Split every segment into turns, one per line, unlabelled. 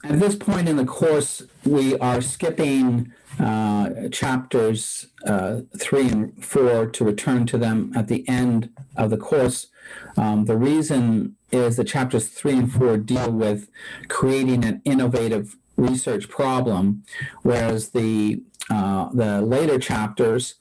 At this point in the course, we are skipping chapters 3 and 4 to return to them at the end of the course. The reason is that chapters 3 and 4 deal with creating an innovative research problem, whereas the later chapters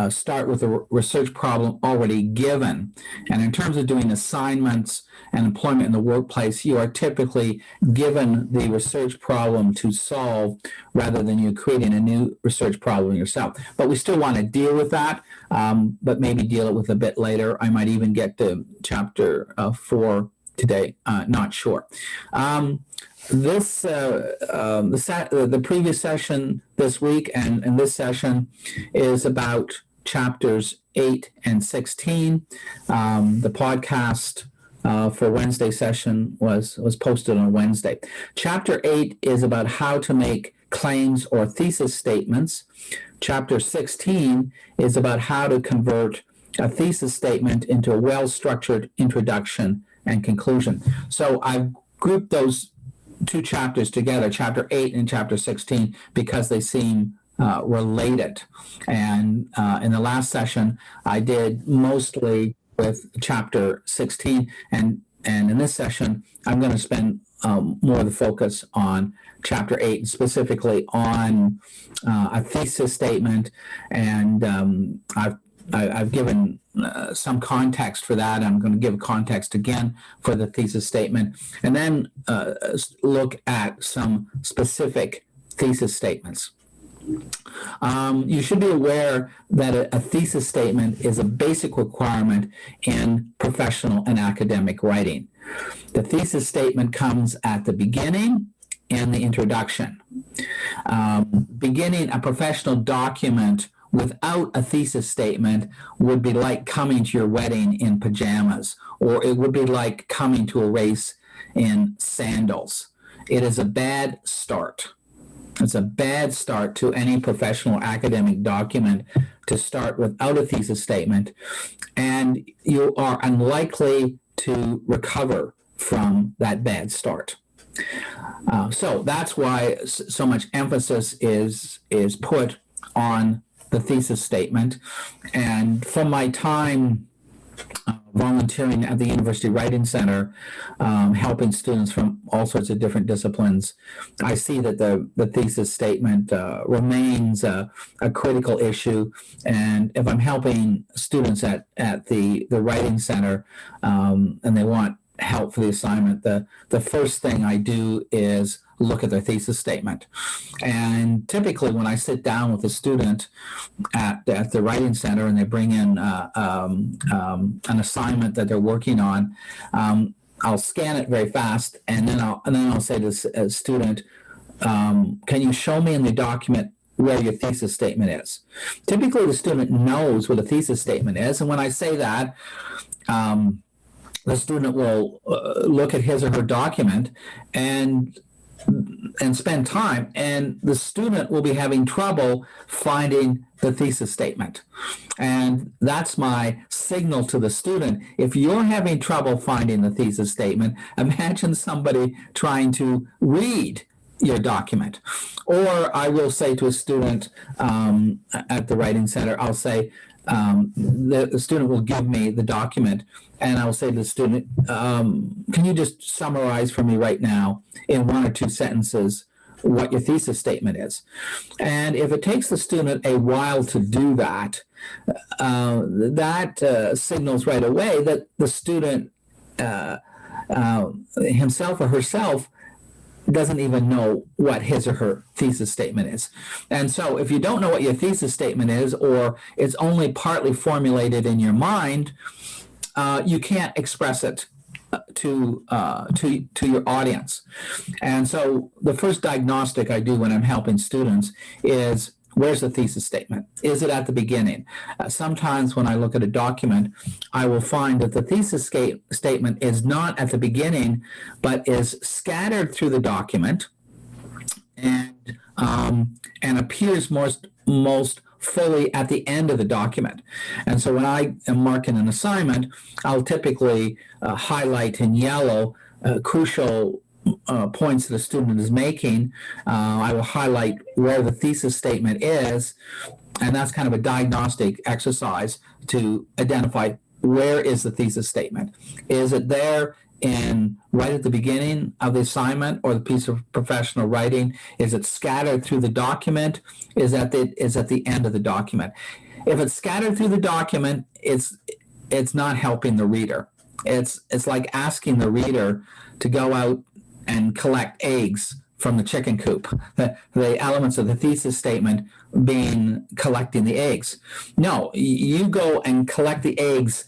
start with a research problem already given. And in terms of doing assignments and employment in the workplace, you are typically given the research problem to solve rather than you creating a new research problem yourself. But we still want to deal with that, but maybe deal it with a bit later. I might even get to chapter 4 today, not sure. The previous session this week and this session is about chapters 8 and 16. The podcast for Wednesday session was posted on Wednesday. Chapter 8 is about how to make claims or thesis statements. Chapter 16 is about how to convert a thesis statement into a well-structured introduction and conclusion. So I've grouped those two chapters together, chapter 8 and chapter 16, because they seem related. And in the last session, I did mostly with chapter 16, and in this session, I'm going to spend more of the focus on chapter 8, specifically on a thesis statement, and I've given some context for that. I'm going to give context again for the thesis statement, and then look at some specific thesis statements. You should be aware that a thesis statement is a basic requirement in professional and academic writing. The thesis statement comes at the beginning and the introduction. Beginning a professional document without a thesis statement would be like coming to your wedding in pajamas, or it would be like coming to a race in sandals. It is a bad start. It's a bad start to any professional academic document to start without a thesis statement, and you are unlikely to recover from that bad start. So that's why so much emphasis is put on the thesis statement. And from my time volunteering at the University Writing Center, helping students from all sorts of different disciplines, I see that the thesis statement remains a critical issue. And if I'm helping students at the Writing Center and they want help for the assignment, the first thing I do is look at their thesis statement. And typically when I sit down with a student at the Writing Center and they bring in an assignment that they're working on, I'll scan it very fast, and then I'll say to the student, can you show me in the document where your thesis statement is? Typically the student knows what a thesis statement is, and when I say that, the student will look at his or her document and spend time, and the student will be having trouble finding the thesis statement. And that's my signal to the student. If you're having trouble finding the thesis statement, imagine somebody trying to read your document. Or I will say to a student at the Writing Center, I'll say, the student will give me the document, and I will say to the student, can you just summarize for me right now in 1 or 2 sentences what your thesis statement is? And if it takes the student a while to do that, that signals right away that the student himself or herself doesn't even know what his or her thesis statement is. And so if you don't know what your thesis statement is, or it's only partly formulated in your mind, you can't express it to your audience. And so the first diagnostic I do when I'm helping students is, where's the thesis statement? Is it at the beginning? Sometimes when I look at a document, I will find that the thesis statement is not at the beginning, but is scattered through the document and appears most fully at the end of the document. And so when I am marking an assignment, I'll typically highlight in yellow crucial points that a student is making, I will highlight where the thesis statement is, and that's kind of a diagnostic exercise to identify where is the thesis statement. Is it there right at the beginning of the assignment or the piece of professional writing? Is it scattered through the document? Is at the end of the document? If it's scattered through the document, it's not helping the reader. It's like asking the reader to go out and collect eggs from the chicken coop. The elements of the thesis statement being collecting the eggs. No, you go and collect the eggs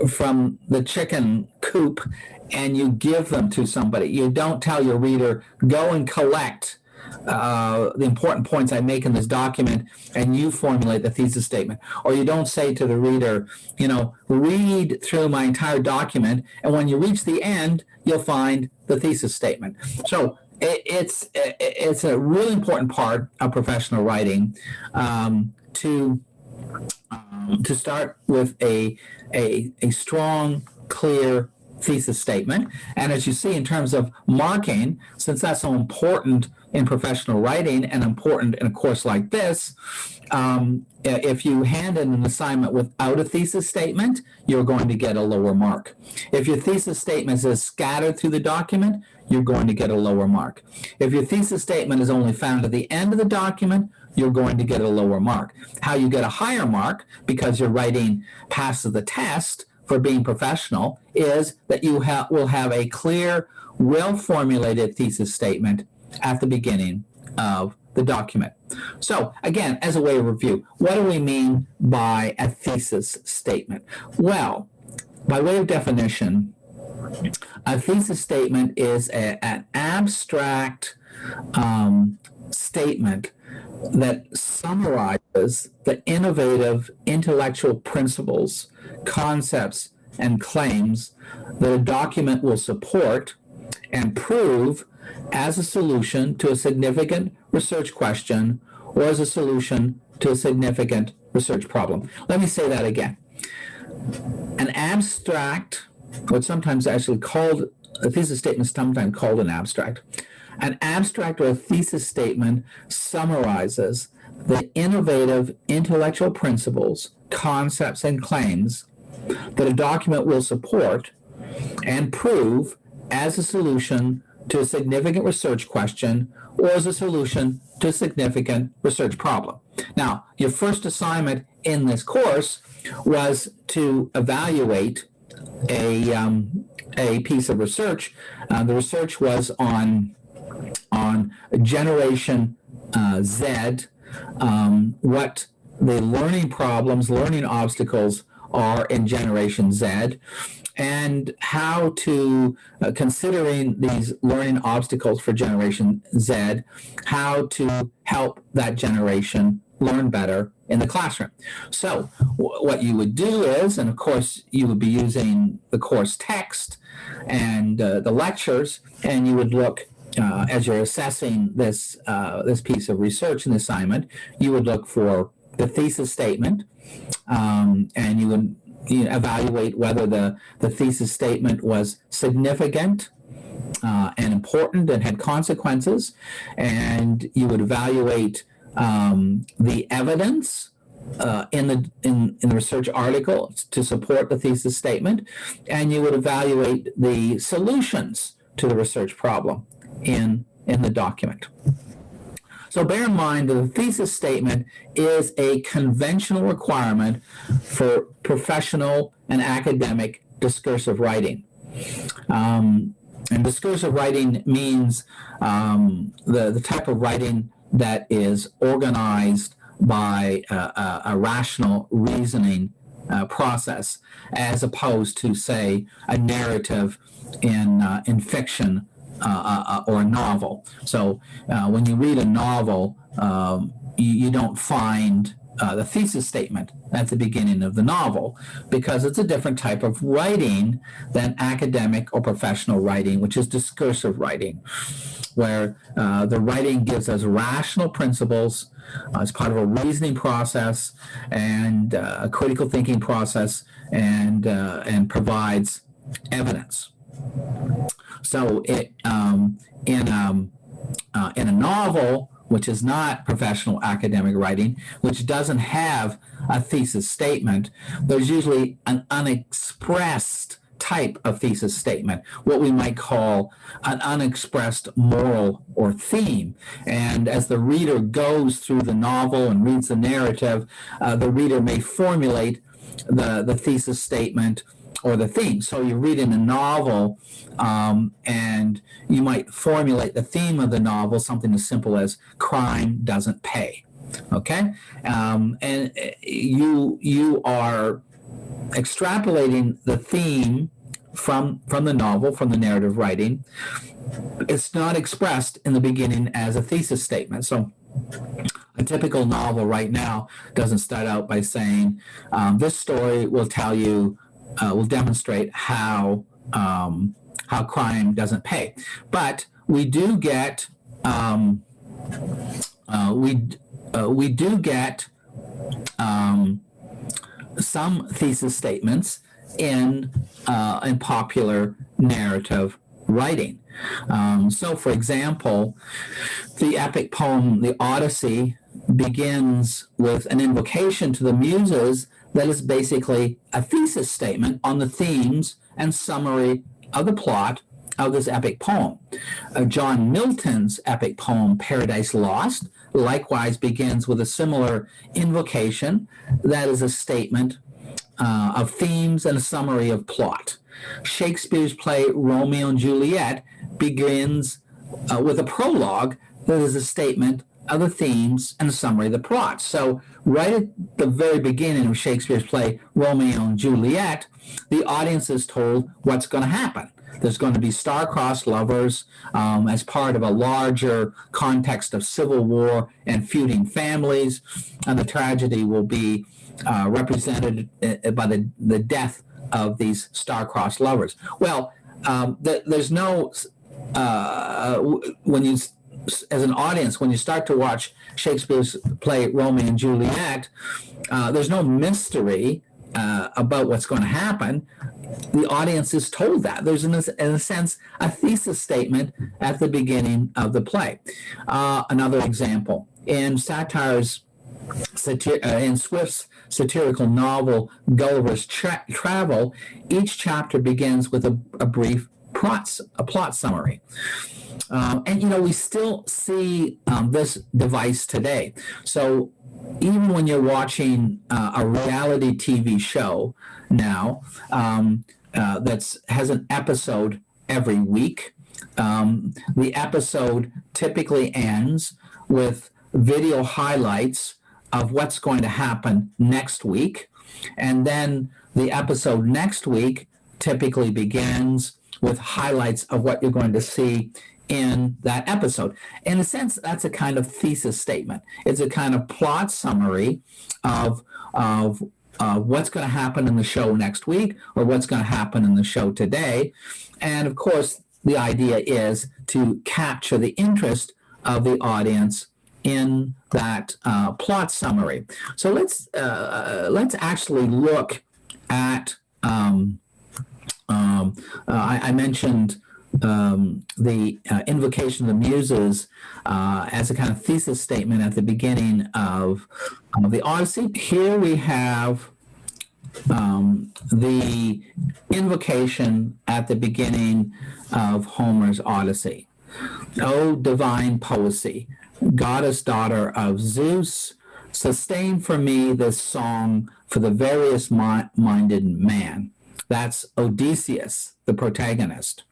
from the chicken coop and you give them to somebody. You don't tell your reader, go and collect the important points I make in this document, and you formulate the thesis statement. Or you don't say to the reader, read through my entire document, and when you reach the end, you'll find the thesis statement. So it's a really important part of professional writing to start with a strong, clear thesis statement. And as you see, in terms of marking, since that's so important in professional writing and important in a course like this, if you hand in an assignment without a thesis statement, you're going to get a lower mark. If your thesis statement is scattered through the document, you're going to get a lower mark. If your thesis statement is only found at the end of the document, you're going to get a lower mark. How you get a higher mark, because your writing passes the test for being professional, is that you will have a clear, well-formulated thesis statement at the beginning of the document. So again, as a way of review, what do we mean by a thesis statement? Well, by way of definition, a thesis statement is an abstract statement that summarizes the innovative intellectual principles, concepts, and claims that a document will support and prove as a solution to a significant research question or as a solution to a significant research problem. Let me say that again. An abstract, what's sometimes actually called, a thesis statement is sometimes called an abstract. An abstract or a thesis statement summarizes the innovative intellectual principles, concepts, and claims that a document will support and prove as a solution to a significant research question or as a solution to a significant research problem. Now, your first assignment in this course was to evaluate a piece of research. The research was on Generation Z, what the learning problems, learning obstacles are in Generation Z, and how to, considering these learning obstacles for Generation Z, how to help that generation learn better in the classroom. So what you would do is, and of course you would be using the course text and the lectures, and you would look as you're assessing this piece of research and assignment, you would look for the thesis statement, and you would evaluate whether the thesis statement was significant and important and had consequences, and you would evaluate the evidence in the research article to support the thesis statement, and you would evaluate the solutions to the research problem in the document. So bear in mind that the thesis statement is a conventional requirement for professional and academic discursive writing. And discursive writing means the type of writing that is organized by a rational reasoning process, as opposed to, say, a narrative in fiction or a novel. So when you read a novel, you don't find the thesis statement at the beginning of the novel, because it's a different type of writing than academic or professional writing, which is discursive writing, where the writing gives us rational principles as part of a reasoning process and a critical thinking process, and provides evidence. So in a novel, which is not professional academic writing, which doesn't have a thesis statement, there's usually an unexpressed type of thesis statement, what we might call an unexpressed moral or theme. And as the reader goes through the novel and reads the narrative, the reader may formulate the thesis statement or the theme. So you read in a novel, and you might formulate the theme of the novel, something as simple as crime doesn't pay. Okay, and you are extrapolating the theme from the novel, from the narrative writing. It's not expressed in the beginning as a thesis statement. So a typical novel right now doesn't start out by saying, this story will tell you, will demonstrate how crime doesn't pay. But we do get some thesis statements in popular narrative writing. So, for example, the epic poem, the Odyssey, begins with an invocation to the Muses that is basically a thesis statement on the themes and summary of the plot of this epic poem. John Milton's epic poem, Paradise Lost, likewise begins with a similar invocation that is a statement of themes and a summary of plot. Shakespeare's play Romeo and Juliet begins with a prologue that is a statement of the themes and a summary of the plot. So right at the very beginning of Shakespeare's play Romeo and Juliet, the audience is told what's going to happen. There's going to be star-crossed lovers as part of a larger context of civil war and feuding families, and the tragedy will be represented by the death of these star-crossed lovers. Well, there's no when you, as an audience, when you start to watch Shakespeare's play Romeo and Juliet, there's no mystery about what's going to happen. The audience is told that. There's, in a sense, a thesis statement at the beginning of the play. Another example, in Swift's satirical novel Gulliver's Travel, each chapter begins with a brief plot summary. And we still see this device today. So even when you're watching a reality TV show now that has an episode every week, the episode typically ends with video highlights of what's going to happen next week. And then the episode next week typically begins with highlights of what you're going to see in that episode. In a sense, that's a kind of thesis statement. It's a kind of plot summary of what's going to happen in the show next week, or what's going to happen in the show today. And of course, the idea is to capture the interest of the audience in that plot summary. So let's actually look at. I mentioned the invocation of the Muses as a kind of thesis statement at the beginning of the Odyssey. Here we have the invocation at the beginning of Homer's Odyssey. O divine poesy, goddess daughter of Zeus, sustain for me this song for the various minded man. That's Odysseus, the protagonist,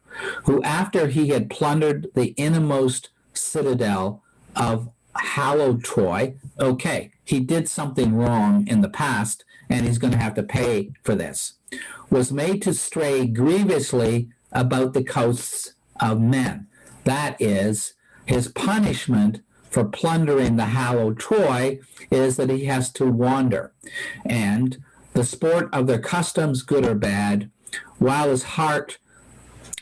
who after he had plundered the innermost citadel of hallowed Troy, okay, he did something wrong in the past, and he's going to have to pay for this, was made to stray grievously about the coasts of men. That is, his punishment for plundering the hallowed Troy is that he has to wander, and the sport of their customs, good or bad, while his heart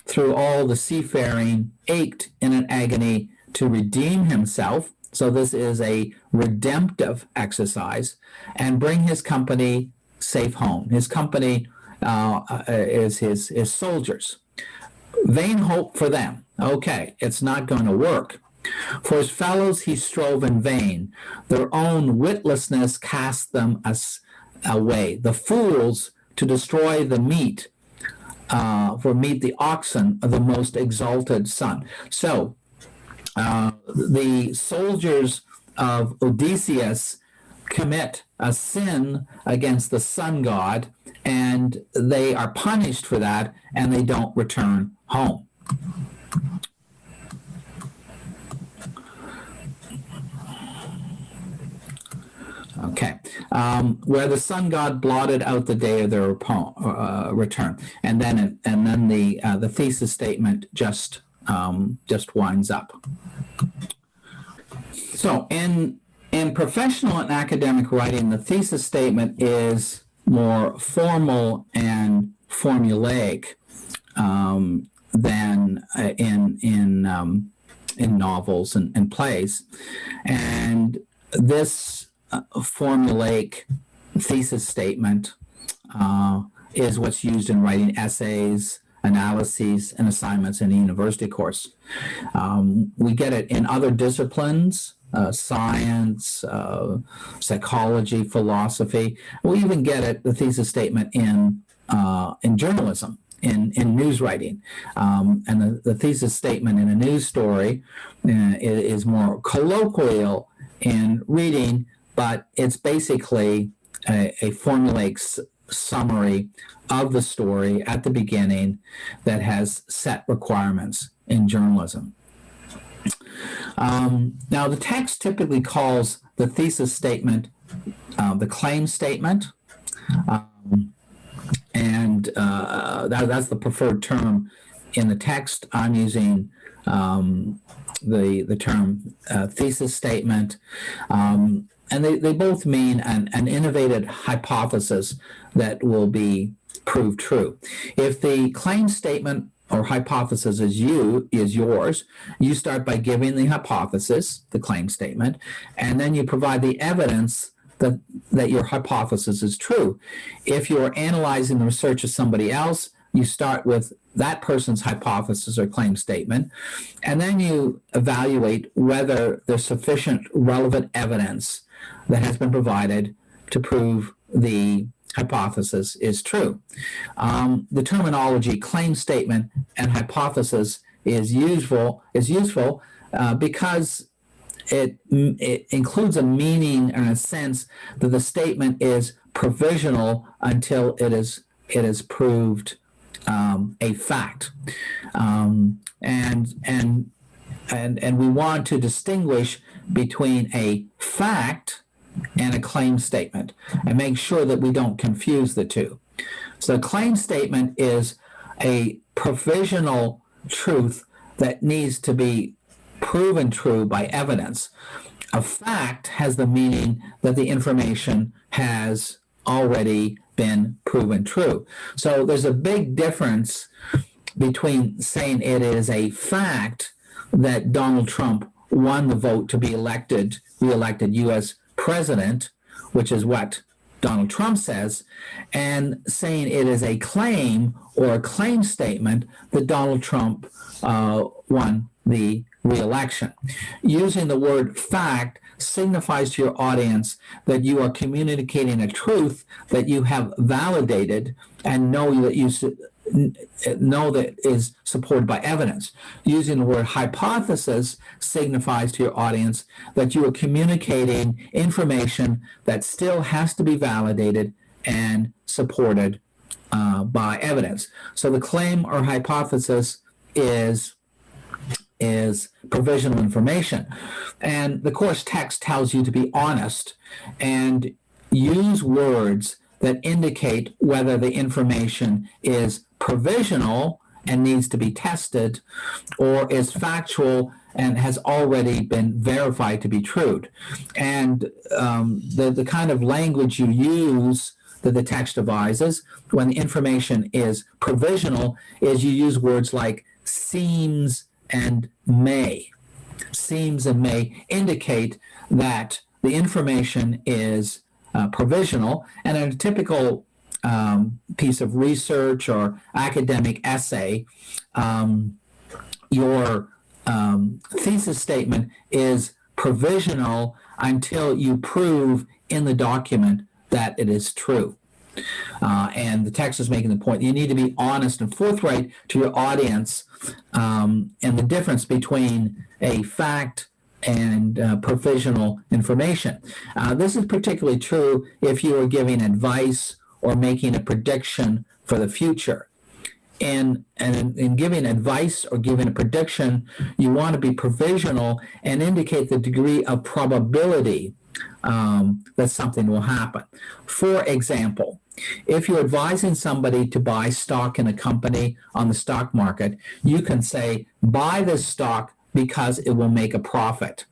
through all the seafaring ached in an agony to redeem himself. So this is a redemptive exercise, and bring his company safe home. His company is his soldiers. Vain hope for them. Okay, it's not going to work. For his fellows he strove in vain. Their own witlessness cast them away. The fools to destroy the meat, for meat the oxen of the most exalted son. So the soldiers of Odysseus commit a sin against the sun god, and they are punished for that, and they don't return home. Okay, where the sun god blotted out the day of their return, and then the thesis statement just winds up. So in professional and academic writing, the thesis statement is more formal and formulaic than in novels and plays, and this formulaic thesis statement is what's used in writing essays, analyses, and assignments in a university course. We get it in other disciplines, science, psychology, philosophy. We even get it, the thesis statement, in journalism, in news writing. And the thesis statement in a news story is more colloquial in reading, but it's basically a formulaic summary of the story at the beginning that has set requirements in journalism. Now, the text typically calls the thesis statement the claim statement, and that's the preferred term in the text. I'm using the term thesis statement, and they both mean an innovative hypothesis that will be proved true. If the claim statement or hypothesis is yours, you start by giving the hypothesis, the claim statement, and then you provide the evidence that your hypothesis is true. If you're analyzing the research of somebody else, you start with that person's hypothesis or claim statement, and then you evaluate whether there's sufficient relevant evidence that has been provided to prove the hypothesis is true. The terminology claim statement and hypothesis is useful because it includes a meaning and a sense that the statement is provisional until it is proved a fact, and we want to distinguish between a fact and a claim statement and make sure that we don't confuse the two. So a claim statement is a provisional truth that needs to be proven true by evidence. A fact has the meaning that the information has already been proven true. So there's a big difference between saying it is a fact that Donald Trump won the vote to be reelected U.S. president, which is what Donald Trump says, and saying it is a claim or a claim statement that Donald Trump won the re-election. Using the word fact signifies to your audience that you are communicating a truth that you have validated and know that is supported by evidence. Using the word hypothesis signifies to your audience that you are communicating information that still has to be validated and supported by evidence. So the claim or hypothesis is provisional information. And the course text tells you to be honest and use words that indicate whether the information is provisional and needs to be tested or is factual and has already been verified to be true. And the kind of language you use that the text devises when the information is provisional is you use words like seems and may. Seems and may indicate that the information is provisional, and in a typical piece of research or academic essay, your thesis statement is provisional until you prove in the document that it is true. And the text is making the point you need to be honest and forthright to your audience, and the difference between a fact and provisional information. This is particularly true if you are giving advice or making a prediction for the future. And in giving advice or giving a prediction, you want to be provisional and indicate the degree of probability that something will happen. For example, if you're advising somebody to buy stock in a company on the stock market, you can say, buy this stock because it will make a profit.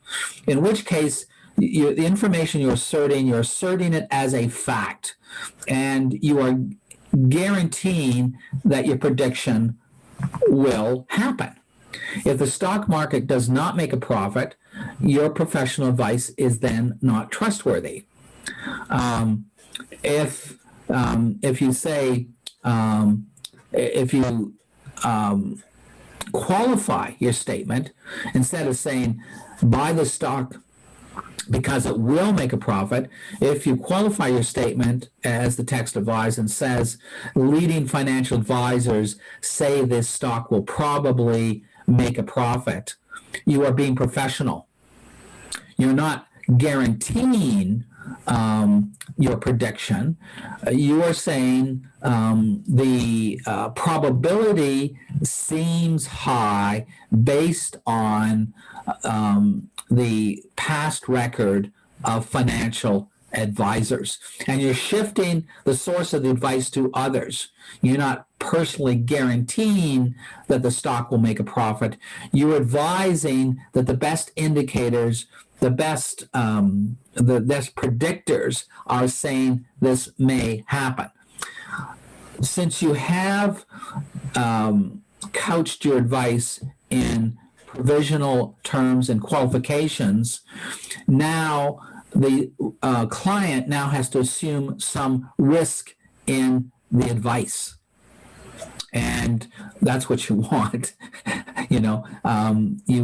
In which case, the information you're asserting it as a fact, and you are guaranteeing that your prediction will happen. If the stock market does not make a profit, your professional advice is then not trustworthy. If you say, if you qualify your statement, instead of saying buy the stock because it will make a profit, if you qualify your statement as the text advised and says leading financial advisors say this stock will probably make a profit, you are being professional. You're not guaranteeing your prediction. You are saying the probability seems high based on the past record of financial advisors. And you're shifting the source of the advice to others. You're not personally guaranteeing that the stock will make a profit. You're advising that the best indicators, the best predictors are saying this may happen. Since you have couched your advice in provisional terms and qualifications, now the client now has to assume some risk in the advice. And that's what you want. You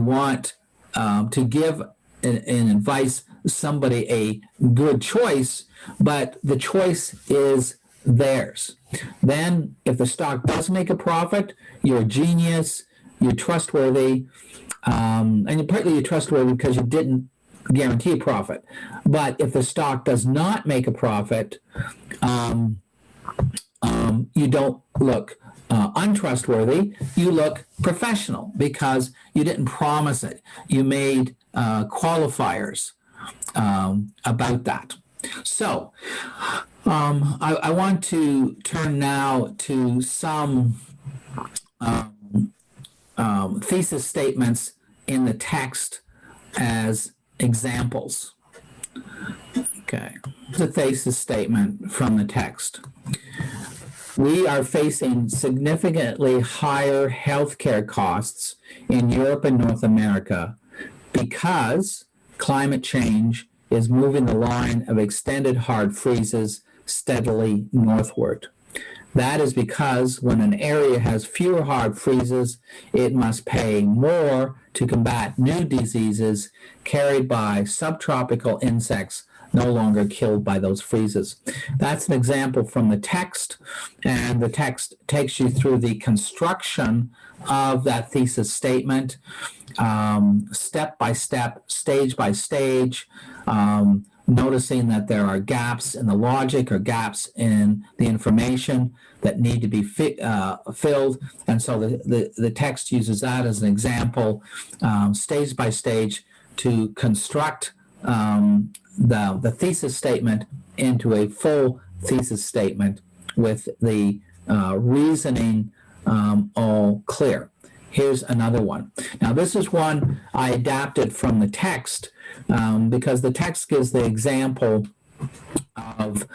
want to give in advice somebody a good choice, but the choice is theirs. Then if the stock does make a profit, you're a genius, you're trustworthy, and partly you're trustworthy because you didn't guarantee a profit. But if the stock does not make a profit, you don't look untrustworthy, you look professional because you didn't promise it. You made qualifiers about that. So I want to turn now to some thesis statements in the text as examples. Okay, the thesis statement from the text. We are facing significantly higher healthcare costs in Europe and North America because climate change is moving the line of extended hard freezes steadily northward. That is because when an area has fewer hard freezes, it must pay more to combat new diseases carried by subtropical insects no longer killed by those freezes. That's an example from the text, and the text takes you through the construction of that thesis statement, step by step, stage by stage, noticing that there are gaps in the logic or gaps in the information that need to be filled. And so the text uses that as an example, stage by stage, to construct the thesis statement into a full thesis statement with the reasoning all clear. Here's another one. Now, this is one I adapted from the text because the text gives the example of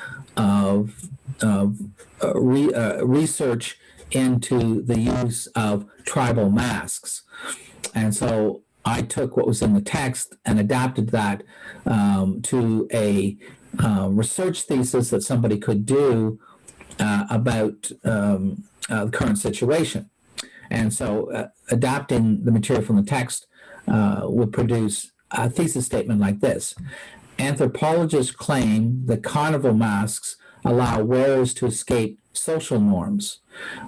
research into the use of tribal masks. And so I took what was in the text and adapted that to a research thesis that somebody could do about the current situation. And so adapting the material from the text would produce a thesis statement like this. Anthropologists claim that carnival masks allow wearers to escape social norms.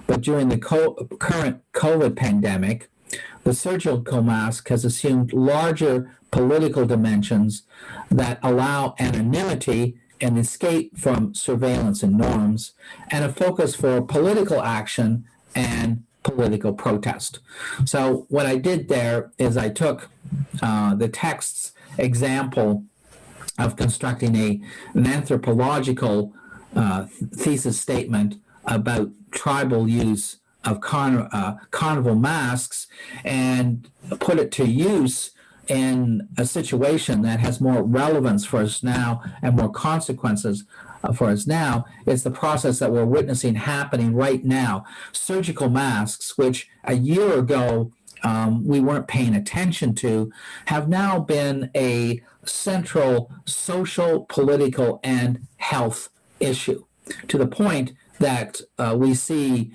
But during the current COVID pandemic, the surgical mask has assumed larger political dimensions that allow anonymity and escape from surveillance and norms, and a focus for political action and political protest. So what I did there is I took the text's example of constructing an anthropological thesis statement about tribal use of carnival masks and put it to use in a situation that has more relevance for us now and more consequences for us now. It's the process that we're witnessing happening right now. Surgical masks, which a year ago we weren't paying attention to, have now been a central social, political, and health issue, to the point that we see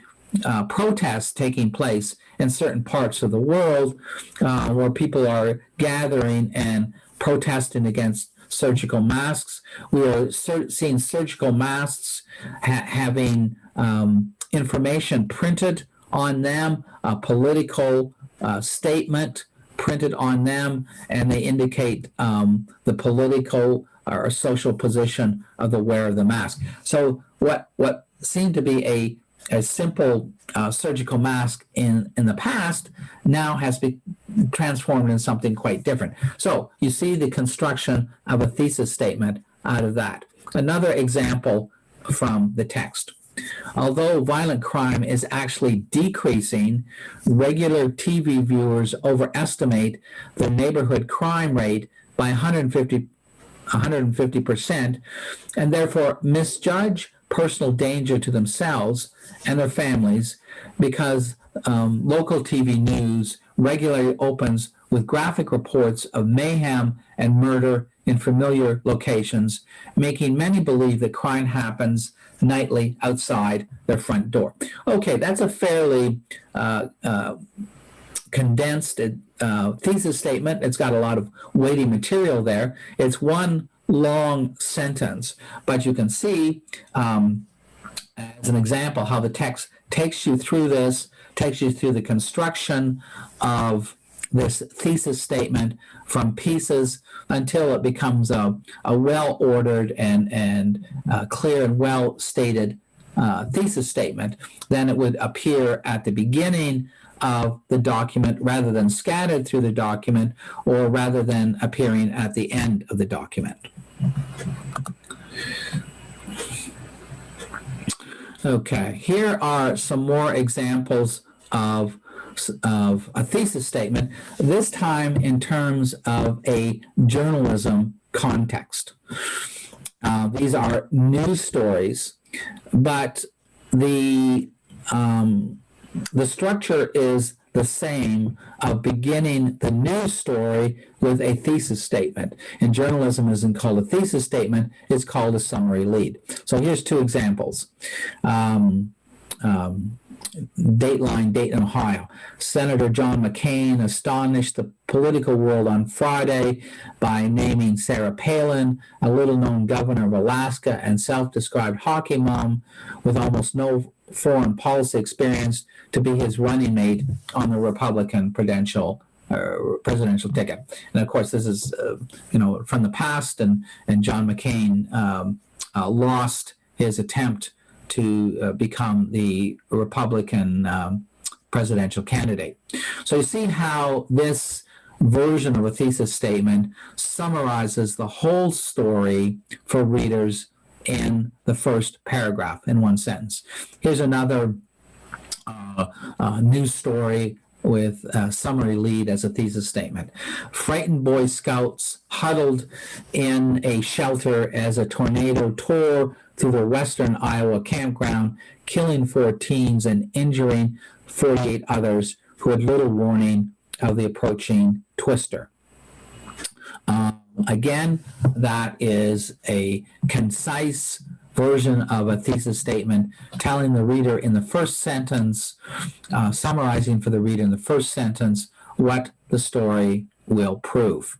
protests taking place in certain parts of the world where people are gathering and protesting against surgical masks. We are seeing surgical masks having information printed on them, a political statement printed on them, and they indicate the political or social position of the wearer of the mask. So what seemed to be a simple surgical mask in the past now has been transformed into something quite different. So you see the construction of a thesis statement out of that. Another example from the text. Although violent crime is actually decreasing, regular TV viewers overestimate the neighborhood crime rate by 150%, and therefore misjudge personal danger to themselves and their families because local TV news regularly opens with graphic reports of mayhem and murder in familiar locations, making many believe that crime happens nightly outside their front door. Okay, that's a fairly condensed thesis statement. It's got a lot of weighty material there. It's one long sentence, but you can see as an example how the text takes you through this, takes you through the construction of this thesis statement from pieces until it becomes a well-ordered and clear and well-stated thesis statement. Then it would appear at the beginning of the document rather than scattered through the document, or rather than appearing at the end of the document. Okay, here are some more examples of a thesis statement, this time in terms of a journalism context. These are news stories, but the structure is the same of beginning the news story with a thesis statement. In journalism, it isn't called a thesis statement, it's called a summary lead. So here's two examples. Dateline, Dayton, Ohio. Senator John McCain astonished the political world on Friday by naming Sarah Palin, a little-known governor of Alaska and self-described hockey mom with almost no foreign policy experience, to be his running mate on the Republican presidential ticket. And of course, this is from the past, and John McCain lost his attempt to become the Republican presidential candidate. So you see how this version of a thesis statement summarizes the whole story for readers in the first paragraph in one sentence. Here's another news story with a summary lead as a thesis statement. Frightened Boy Scouts huddled in a shelter as a tornado tore through the western Iowa campground, killing 4 teens and injuring 48 others who had little warning of the approaching twister. Again, that is a concise version of a thesis statement, telling the reader in the first sentence, summarizing for the reader in the first sentence what the story will prove.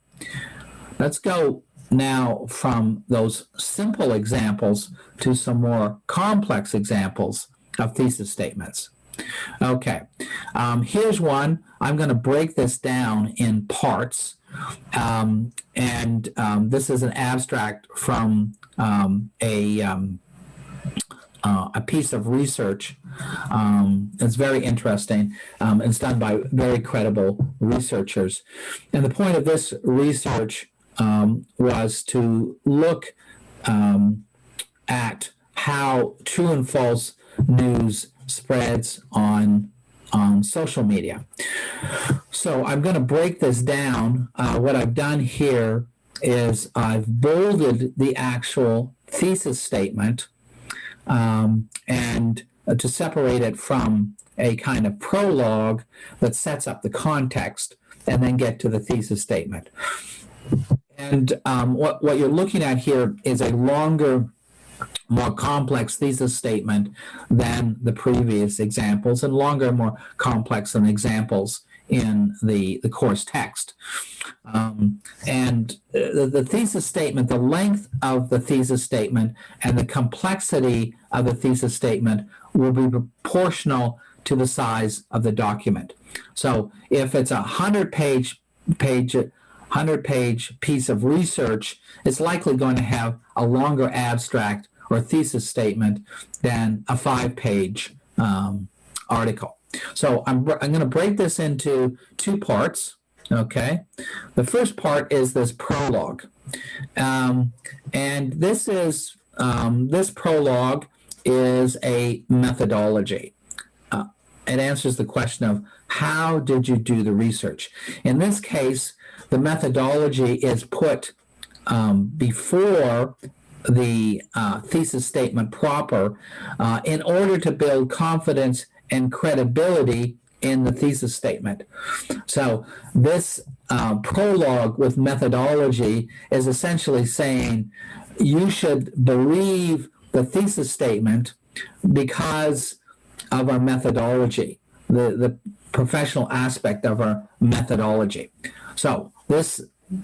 Let's go now from those simple examples to some more complex examples of thesis statements. Okay, here's one. I'm going to break this down in parts, this is an abstract from a piece of research. It's very interesting. It's done by very credible researchers. And the point of this research was to look at how true and false news spreads on social media. So I'm going to break this down. What I've done here is I've bolded the actual thesis statement and to separate it from a kind of prologue that sets up the context and then get to the thesis statement. And what you're looking at here is a longer, more complex thesis statement than the previous examples, and longer, more complex than examples in the course text. The thesis statement, the length of the thesis statement and the complexity of the thesis statement will be proportional to the size of the document. So if it's a 100-page piece of research, it's likely going to have a longer abstract or thesis statement than a 5-page article. So I'm going to break this into two parts. Okay, the first part is this prologue, and this prologue is a methodology. It answers the question of how did you do the research. In this case, the methodology is put before the thesis statement proper in order to build confidence and credibility in the thesis statement. So this prologue with methodology is essentially saying you should believe the thesis statement because of our methodology, the professional aspect of our methodology. So this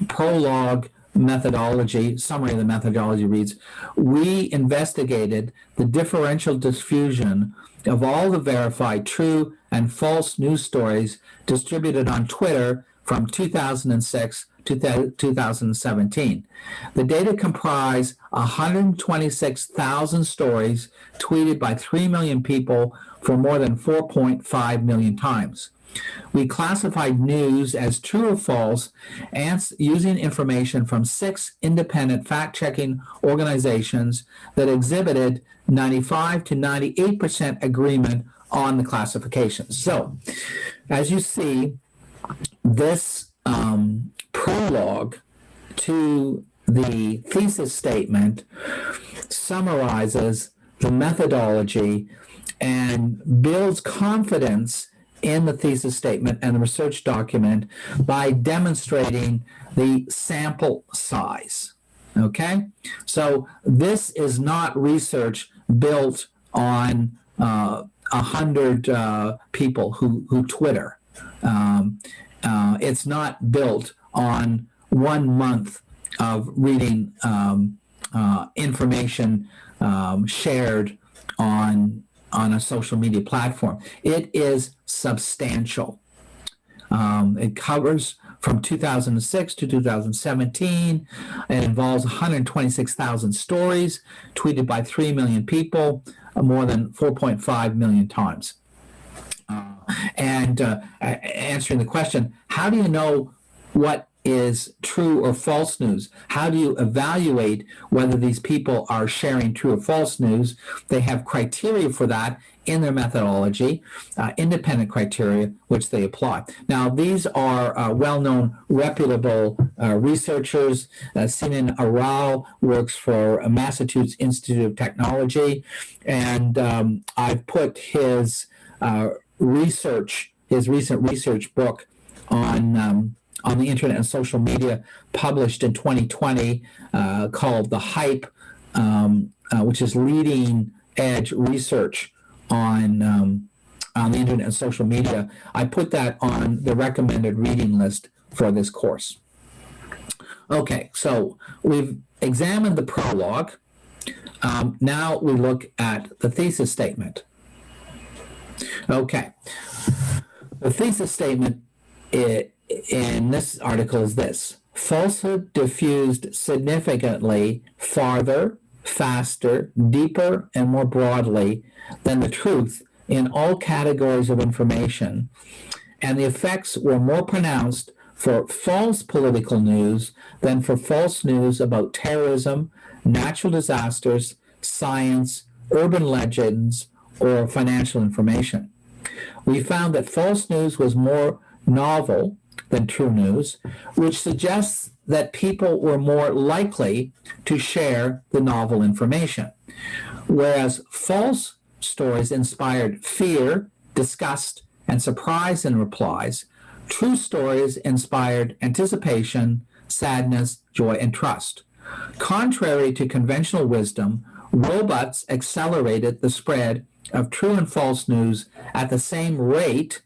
prologue methodology, summary of the methodology reads, we investigated the differential diffusion of all the verified true and false news stories distributed on Twitter from 2006 to 2017. The data comprise 126,000 stories tweeted by 3 million people for more than 4.5 million times. We classified news as true or false using information from 6 independent fact-checking organizations that exhibited 95 to 98% agreement on the classifications. So, as you see, this prologue to the thesis statement summarizes the methodology and builds confidence in the thesis statement and the research document by demonstrating the sample size. Okay? So this is not research built on 100 people who Twitter. It's not built on 1 month of reading information shared on a social media platform. It is substantial. It covers from 2006 to 2017. It involves 126,000 stories tweeted by 3 million people, more than 4.5 million times. Answering the question, how do you know what is true or false news? How do you evaluate whether these people are sharing true or false news? They have criteria for that in their methodology, independent criteria, which they apply. Now, these are well-known, reputable researchers. Sinan Aral works for Massachusetts Institute of Technology, and I've put his recent research book on the internet and social media, published in 2020, called The Hype, which is leading edge research on the internet and social media. I put that on the recommended reading list for this course. Okay, so we've examined the prologue. Now we look at the thesis statement. Okay, the thesis statement in this article is this: falsehood diffused significantly farther, faster, deeper, and more broadly than the truth in all categories of information, and the effects were more pronounced for false political news than for false news about terrorism, natural disasters, science, urban legends, or financial information. We found that false news was more novel than true news, which suggests that people were more likely to share the novel information, whereas false stories inspired fear, disgust, and surprise in replies. True stories inspired anticipation, sadness, joy, and trust. Contrary to conventional wisdom, robots accelerated the spread of true and false news at the same rate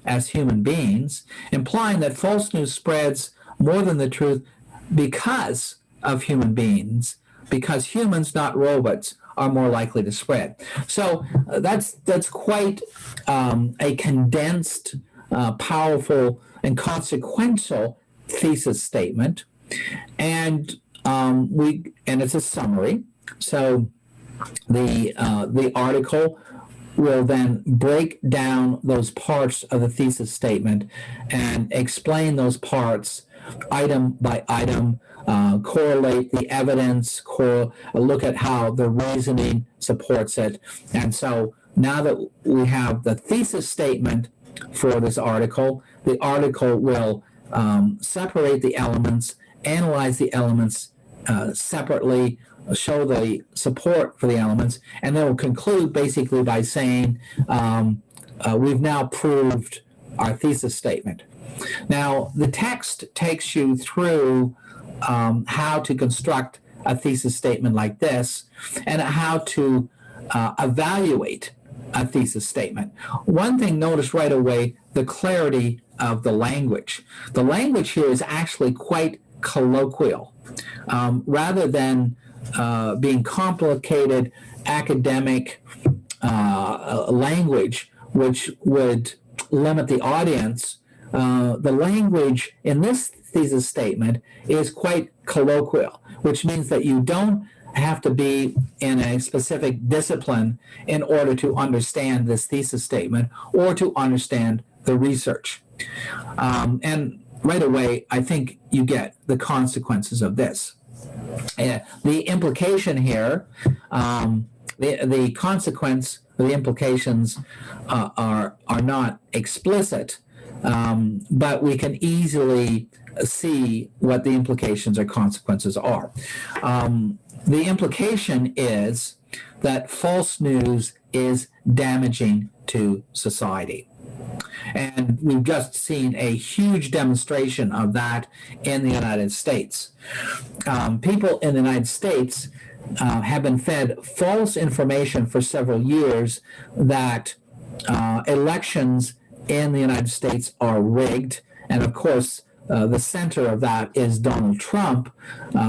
as human beings, implying that false news spreads more than the truth because of human beings, because humans, not robots, are more likely to spread. So that's quite a condensed, powerful, and consequential thesis statement, and it's a summary. So the article will then break down those parts of the thesis statement and explain those parts item by item, correlate the evidence, look at how the reasoning supports it. And so now that we have the thesis statement for this article, the article will separate the elements, analyze the elements separately, show the support for the elements, and then we'll conclude basically by saying we've now proved our thesis statement. Now, the text takes you through how to construct a thesis statement like this and how to evaluate a thesis statement. One thing, notice right away the clarity of the language. The language here is actually quite colloquial. Rather than being complicated academic language, which would limit the audience, the language in this thesis statement is quite colloquial, which means that you don't have to be in a specific discipline in order to understand this thesis statement or to understand the research. And right away, I think you get the consequences of this. The implication here, the consequence, the implications are not explicit, but we can easily see what the implications or consequences are. The implication is that false news is damaging to society. And we've just seen a huge demonstration of that in the United States. People in the United States have been fed false information for several years that elections in the United States are rigged. And of course, the center of that is Donald Trump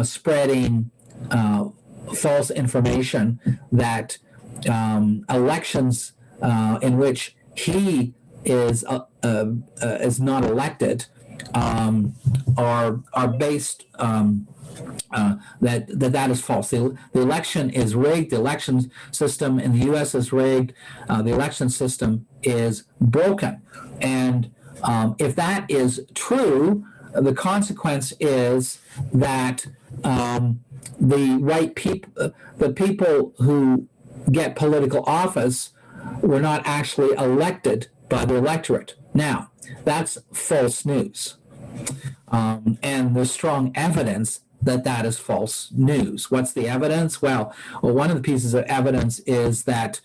spreading false information that elections in which he is not elected are based that is false. The election is rigged. The election system in the U.S. is rigged. The election system is broken. And if that is true, the consequence is that the right people, the people who get political office, were not actually elected by the electorate. Now, that's false news. And there's strong evidence that that is false news. What's the evidence? Well, one of the pieces of evidence is that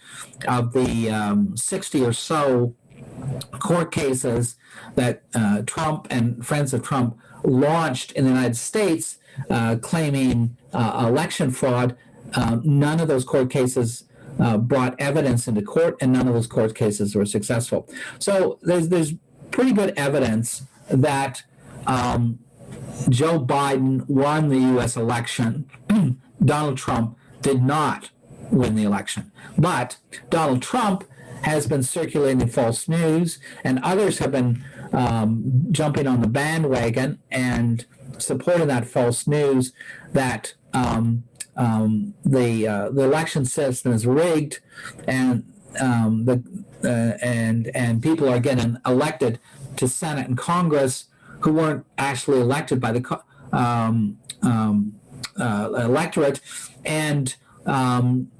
of the 60 or so court cases that Trump and friends of Trump launched in the United States claiming election fraud, none of those court cases brought evidence into court, and none of those court cases were successful. So there's pretty good evidence that Joe Biden won the U.S. election. Donald Trump did not win the election. But Donald Trump has been circulating false news, and others have been jumping on the bandwagon and supporting that false news that the election system is rigged, and people are getting elected to Senate and Congress who weren't actually elected by the electorate, and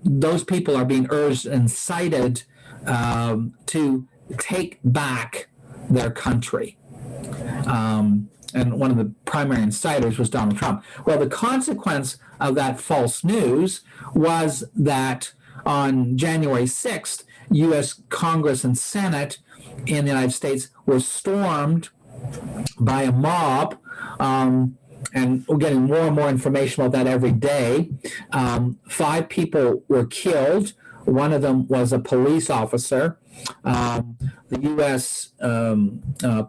those people are being urged and cited to take back their country. And one of the primary inciters was Donald Trump. Well, the consequence of that false news was that on January 6th, U.S. Congress and Senate in the United States were stormed by a mob, and we're getting more and more information about that every day. 5 people were killed. One of them was a police officer. The U.S.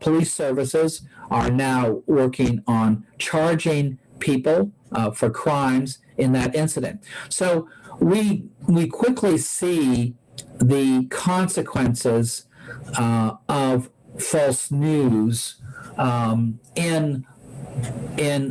Police services are now working on charging people for crimes in that incident. So we quickly see the consequences of false news in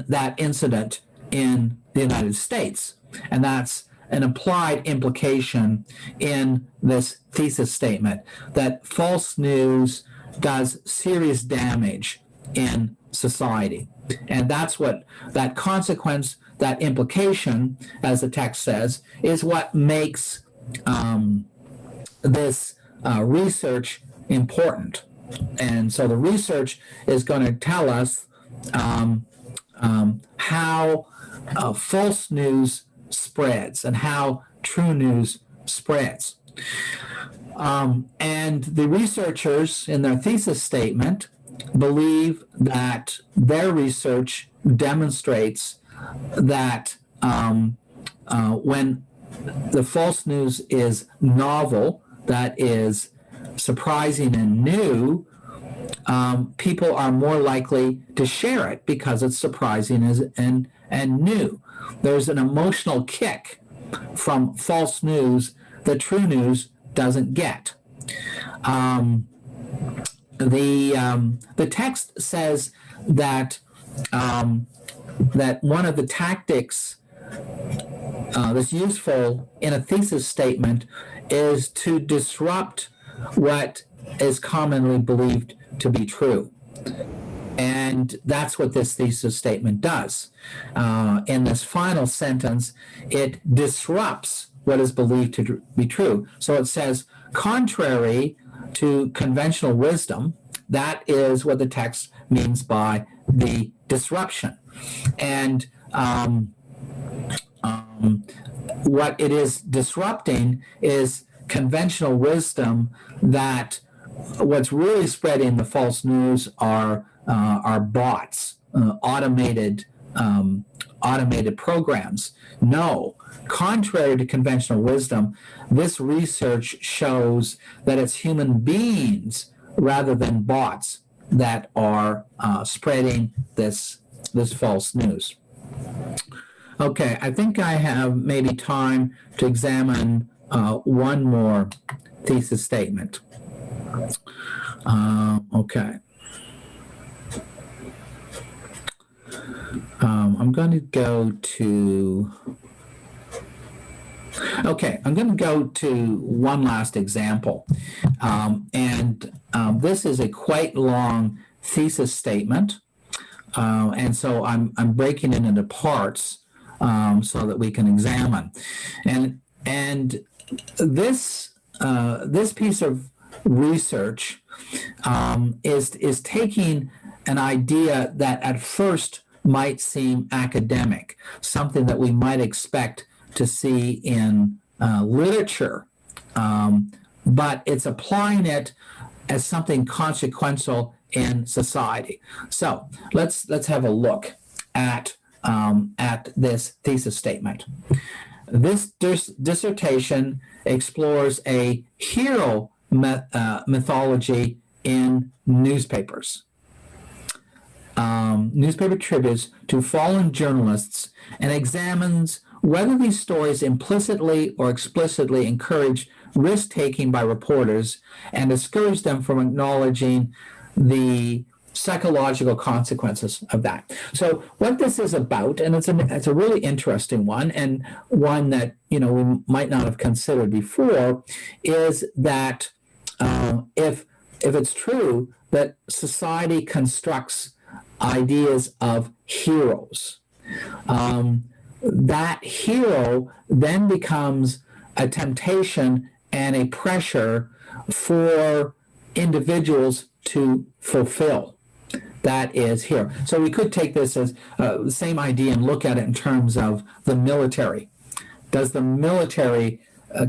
that incident in the United States, and that's an implied implication in this thesis statement that false news does serious damage in society. And that's what that consequence, that implication, as the text says, is what makes this research important. And so the research is going to tell us how false news spreads and how true news spreads. And the researchers in their thesis statement believe that their research demonstrates that when the false news is novel, that is surprising and new, people are more likely to share it because it's surprising and new. There's an emotional kick from false news that true news doesn't get. The text says that that one of the tactics that's useful in a thesis statement is to disrupt what is commonly believed to be true. And that's what this thesis statement does. In this final sentence, it disrupts what is believed to be true. So it says, contrary to conventional wisdom, that is what the text means by the disruption. And what it is disrupting is conventional wisdom that what's really spreading the false news are bots, automated programs. No, contrary to conventional wisdom, this research shows that it's human beings rather than bots that are spreading this false news. Okay, I think I have maybe time to examine one more thesis statement. Okay. I'm going to go to one last example. This is a quite long thesis statement. And so I'm breaking it into parts so that we can examine. And this piece of research is taking an idea that at first might seem academic, something that we might expect to see in literature, but it's applying it as something consequential in society. So let's have a look at this thesis statement. This dissertation explores a hero mythology in newspapers. Newspaper tributes to fallen journalists, and examines whether these stories implicitly or explicitly encourage risk-taking by reporters and discourage them from acknowledging the psychological consequences of that. So what this is about, and it's a really interesting one, and one that we might not have considered before, is that if it's true that society constructs ideas of heroes, that hero then becomes a temptation and a pressure for individuals to fulfill. That is hero. So we could take this as the same idea and look at it in terms of the military. Does the military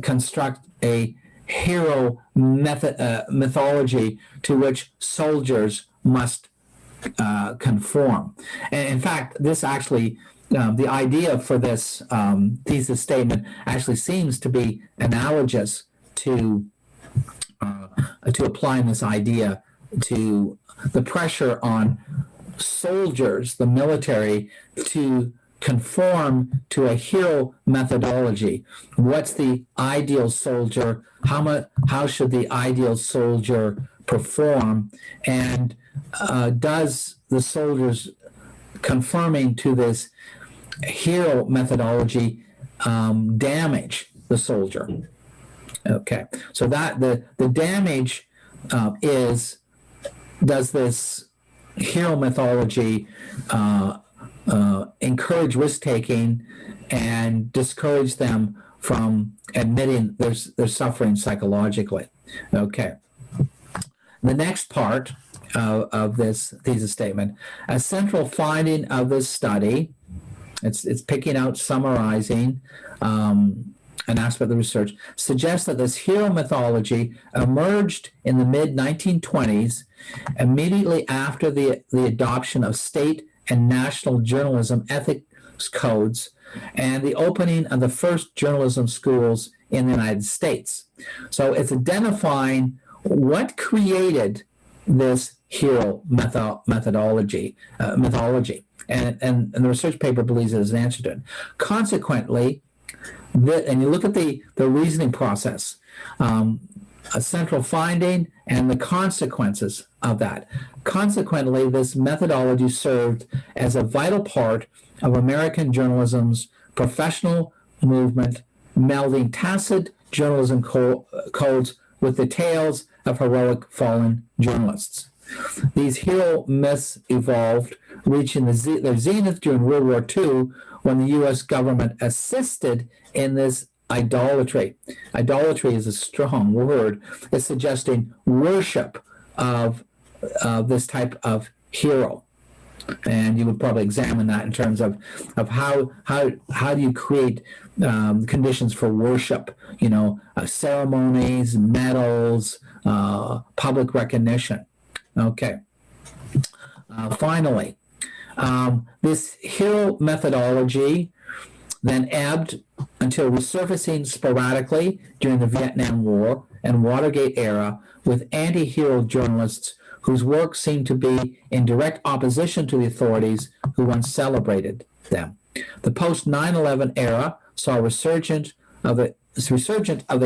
construct a hero mythology to which soldiers must conform? And in fact, this actually, the idea for this thesis statement actually seems to be analogous to applying this idea to the pressure on soldiers, the military, to conform to a hero methodology. What's the ideal soldier? How should the ideal soldier perform? And does the soldiers conforming to this hero methodology damage the soldier? Okay, so that the damage is, does this hero mythology encourage risk-taking and discourage them from admitting they're suffering psychologically? Okay. The next part of this thesis statement, a central finding of this study, it's picking out, summarizing an aspect of the research, suggests that this hero mythology emerged in the mid-1920s, immediately after the adoption of state and national journalism ethics codes and the opening of the first journalism schools in the United States. So it's identifying what created this hero mythology, and the research paper believes it is an answer to it. Consequently, and you look at the reasoning process, a central finding and the consequences of that. Consequently, this methodology served as a vital part of American journalism's professional movement, melding tacit journalism codes with the tales of heroic fallen journalists. These hero myths evolved, reaching their zenith during World War II, when the U.S. government assisted in this idolatry. Idolatry is a strong word. It's suggesting worship of this type of hero. And you would probably examine that in terms of how do you create conditions for worship, ceremonies, medals, public recognition. Okay. Finally, this hero methodology then ebbed until resurfacing sporadically during the Vietnam War and Watergate era with anti-hero journalists whose work seemed to be in direct opposition to the authorities who once celebrated them. The post-9/11 era saw a resurgence of the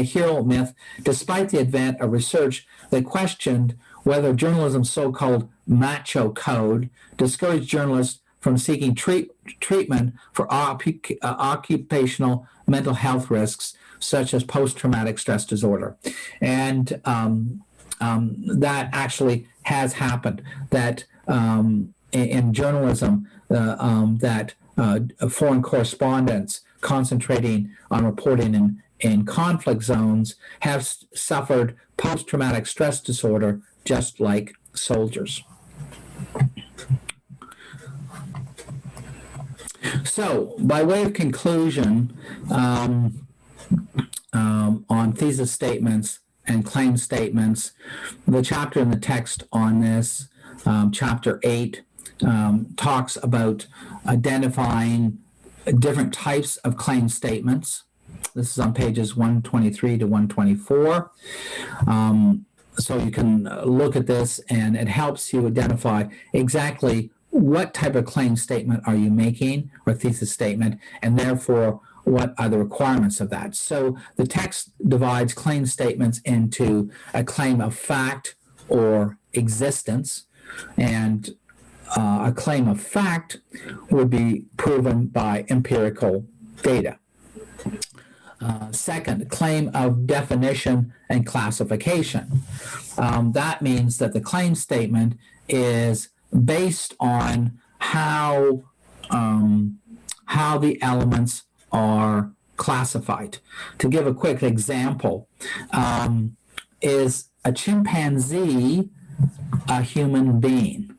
hero myth, despite the advent of research that questioned whether journalism's so-called macho code discouraged journalists from seeking treatment for occupational mental health risks, such as post-traumatic stress disorder. And that actually has happened, that in journalism, that foreign correspondents concentrating on reporting in conflict zones have suffered post-traumatic stress disorder just like soldiers. So, by way of conclusion on thesis statements and claim statements, the chapter in the text on this, chapter 8, talks about identifying different types of claim statements. This is on pages 123 to 124. So you can look at this, and it helps you identify exactly what type of claim statement are you making, or thesis statement, and therefore what are the requirements of that. So the text divides claim statements into a claim of fact or existence, and a claim of fact would be proven by empirical data. Second, claim of definition and classification. That means that the claim statement is based on how the elements are classified. To give a quick example, is a chimpanzee a human being?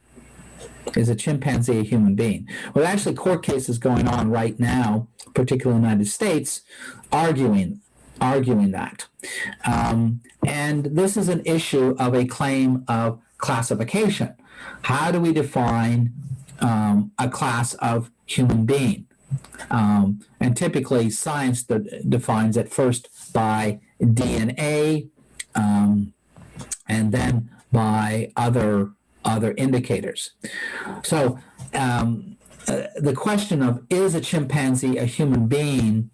Is a chimpanzee a human being? Well, actually, court cases going on right now, particularly in the United States, arguing that. And this is an issue of a claim of classification. How do we define a class of human being? And typically, science defines it first by DNA, and then by other indicators. So the question of is a chimpanzee a human being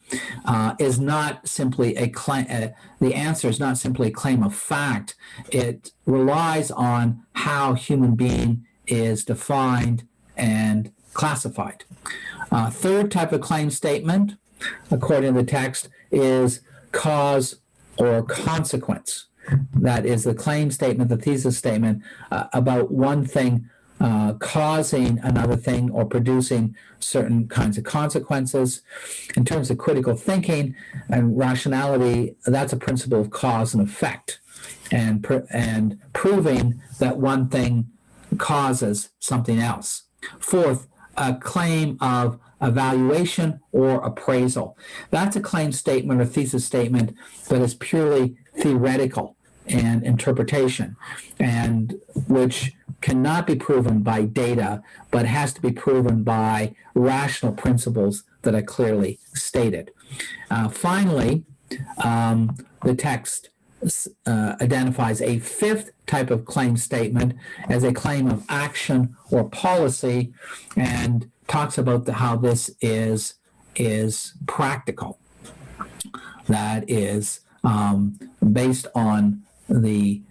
is not simply a claim. The answer is not simply a claim of fact. It relies on how human being is defined and classified. Third type of claim statement, according to the text, is cause or consequence. That is the claim statement, the thesis statement, about one thing causing another thing or producing certain kinds of consequences. In terms of critical thinking and rationality, that's a principle of cause and effect, and proving that one thing causes something else. Fourth, a claim of evaluation or appraisal. That's a claim statement or thesis statement that is purely theoretical and interpretation, and which cannot be proven by data, but has to be proven by rational principles that are clearly stated. Finally, the text identifies a fifth type of claim statement as a claim of action or policy, and talks about how this is practical. That is based on the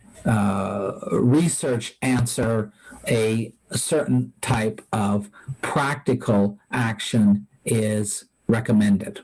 research answer, a certain type of practical action is recommended.